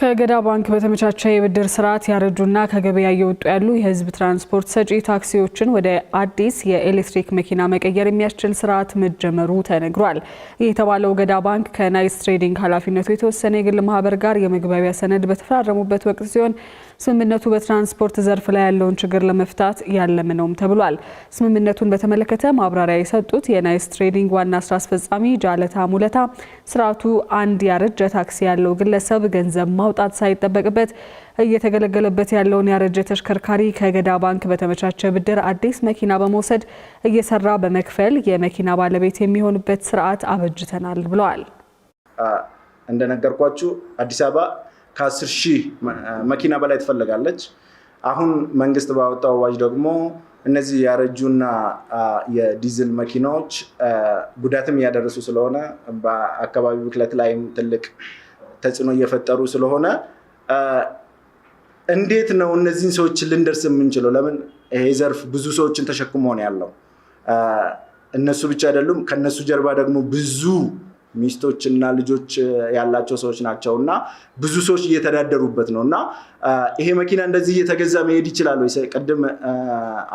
ከገዳ ባንክ በተመቻቸ የብድር ስርዓት ያረጁና ከገበያ እየወጡ ያሉ የህዝብ ትራንስፖርት ሰጪ ታክሲዎችን ወደ አዲስ የኤሌክትሪክ መኪና መቀየር የሚያስችል ስርዓት መጀመሩ ተነግሯል። ይህ የተባለው ገዳ ባንክ ከናይስ ትሬዲንግ ኃላፊነቱ የተወሰነ የግል ማህበር ጋር የመግባቢያ ሰነድ በተፈራረሙበት ወቅት ሲሆን ስምምነቱ በትራንስፖርት ዘርፍ ላይ ያለውን ችግር ለመፍታት ያለመ ነውም ተብሏል። ስምምነቱን በተመለከተ ማብራሪያ የሰጡት የናይስ ትሬዲንግ ዋና ስራ አስፈጻሚ ጃለታ ሙለታ ስርዓቱ አንድ ያረጀ ታክሲ ያለው ግለሰብ ገንዘብ ማውጣት ሳይጠበቅበት እየተገለገለበት ያለውን ያረጀ ተሽከርካሪ ከገዳ ባንክ በተመቻቸ ብድር አዲስ መኪና በመውሰድ እየሰራ በመክፈል የመኪና ባለቤት የሚሆንበት ስርዓት አበጅተናል ብለዋል። እንደነገርኳችሁ አዲስ አበባ ከ10,000 መኪና በላይ ትፈልጋለች። አሁን መንግስት ባወጣው አዋጅ ደግሞ እነዚህ ያረጁና የዲዝል መኪናዎች ጉዳትም እያደረሱ ስለሆነ በአካባቢ ብክለት ላይም ትልቅ ተጽዕኖ እየፈጠሩ ስለሆነ እንዴት ነው እነዚህን ሰዎች ልንደርስ የምንችለው? ለምን ይሄ ዘርፍ ብዙ ሰዎችን ተሸክሞ ነው ያለው። እነሱ ብቻ አይደሉም፣ ከነሱ ጀርባ ደግሞ ብዙ ሚስቶችና ልጆች ያላቸው ሰዎች ናቸውና ብዙ ሰዎች እየተዳደሩበት ነውና ይሄ መኪና እንደዚህ እየተገዛ መሄድ ይችላል ወይ? ቅድም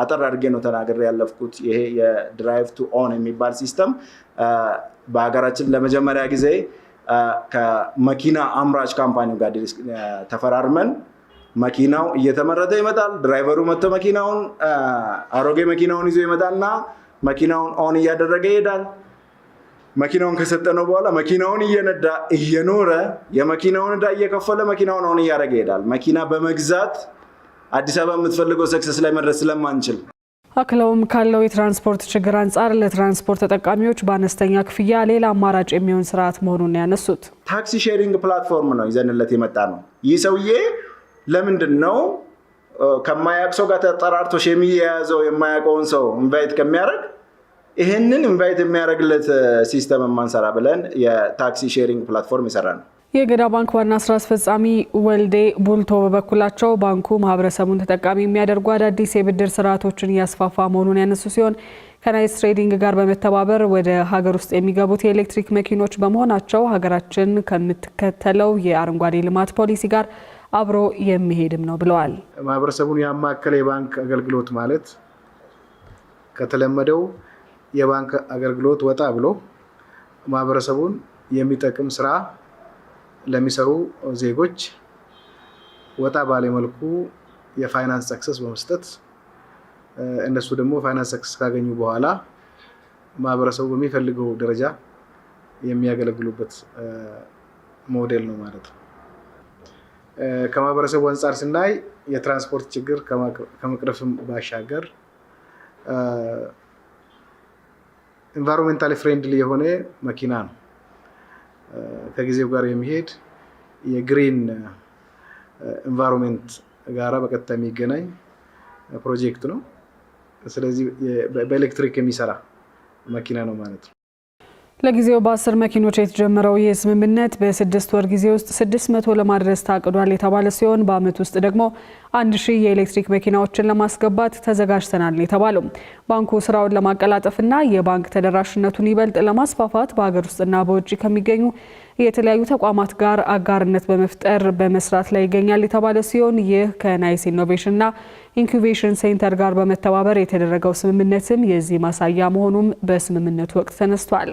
አጠር አድርጌ ነው ተናግሬ ያለፍኩት። ይሄ የድራይቭ ቱ ኦን የሚባል ሲስተም በሀገራችን ለመጀመሪያ ጊዜ ከመኪና አምራች ካምፓኒው ጋር ተፈራርመን መኪናው እየተመረተ ይመጣል። ድራይቨሩ መጥቶ መኪናውን አሮጌ መኪናውን ይዞ ይመጣና መኪናውን ኦን እያደረገ ይሄዳል። መኪናውን ከሰጠነው በኋላ መኪናውን እየነዳ እየኖረ የመኪናውን ዕዳ እየከፈለ መኪናውን ኦን እያደረገ ይሄዳል። መኪና በመግዛት አዲስ አበባ የምትፈልገው ሰክሰስ ላይ መድረስ ስለማንችል አክለውም ካለው የትራንስፖርት ችግር አንጻር ለትራንስፖርት ተጠቃሚዎች በአነስተኛ ክፍያ ሌላ አማራጭ የሚሆን ስርዓት መሆኑን ያነሱት ታክሲ ሼሪንግ ፕላትፎርም ነው ይዘንለት የመጣ ነው። ይህ ሰውዬ ለምንድን ነው ከማያውቅ ሰው ጋር ተጠራርቶ ሼሚ የያዘው የማያውቀውን ሰው ኢንቫይት ከሚያደርግ ይሄንን ኢንቫይት የሚያደርግለት ሲስተም ማንሰራ ብለን የታክሲ ሼሪንግ ፕላትፎርም ይሰራል። የገዳ ባንክ ዋና ስራ አስፈጻሚ ወልዴ ቡልቶ በበኩላቸው ባንኩ ማህበረሰቡን ተጠቃሚ የሚያደርጉ አዳዲስ የብድር ስርዓቶችን እያስፋፋ መሆኑን ያነሱ ሲሆን ከናይስ ትሬዲንግ ጋር በመተባበር ወደ ሀገር ውስጥ የሚገቡት የኤሌክትሪክ መኪኖች በመሆናቸው ሀገራችን ከምትከተለው የአረንጓዴ ልማት ፖሊሲ ጋር አብሮ የሚሄድም ነው ብለዋል። ማህበረሰቡን ያማከለ የባንክ አገልግሎት ማለት ከተለመደው የባንክ አገልግሎት ወጣ ብሎ ማህበረሰቡን የሚጠቅም ስራ ለሚሰሩ ዜጎች ወጣ ባለ መልኩ የፋይናንስ አክሰስ በመስጠት እነሱ ደግሞ ፋይናንስ አክሰስ ካገኙ በኋላ ማህበረሰቡ በሚፈልገው ደረጃ የሚያገለግሉበት ሞዴል ነው ማለት ነው። ከማህበረሰቡ አንጻር ስናይ የትራንስፖርት ችግር ከመቅረፍም ባሻገር ኢንቫይሮንሜንታሊ ፍሬንድሊ የሆነ መኪና ነው። ከጊዜው ጋር የሚሄድ የግሪን ኢንቫይሮንሜንት ጋራ በቀጥታ የሚገናኝ ፕሮጀክት ነው። ስለዚህ በኤሌክትሪክ የሚሰራ መኪና ነው ማለት ነው። ለጊዜው በ10 መኪኖች የተጀመረው ይህ ስምምነት በ6 ወር ጊዜ ውስጥ 600 ለማድረስ ታቅዷል የተባለ ሲሆን በአመት ውስጥ ደግሞ 1000 የኤሌክትሪክ መኪናዎችን ለማስገባት ተዘጋጅተናል የተባለው ባንኩ ስራውን ለማቀላጠፍና የባንክ ተደራሽነቱን ይበልጥ ለማስፋፋት በሀገር ውስጥና በውጭ ከሚገኙ የተለያዩ ተቋማት ጋር አጋርነት በመፍጠር በመስራት ላይ ይገኛል የተባለ ሲሆን ይህ ከናይስ ኢኖቬሽንና ኢንኩቤሽን ሴንተር ጋር በመተባበር የተደረገው ስምምነትም የዚህ ማሳያ መሆኑም በስምምነቱ ወቅት ተነስቷል።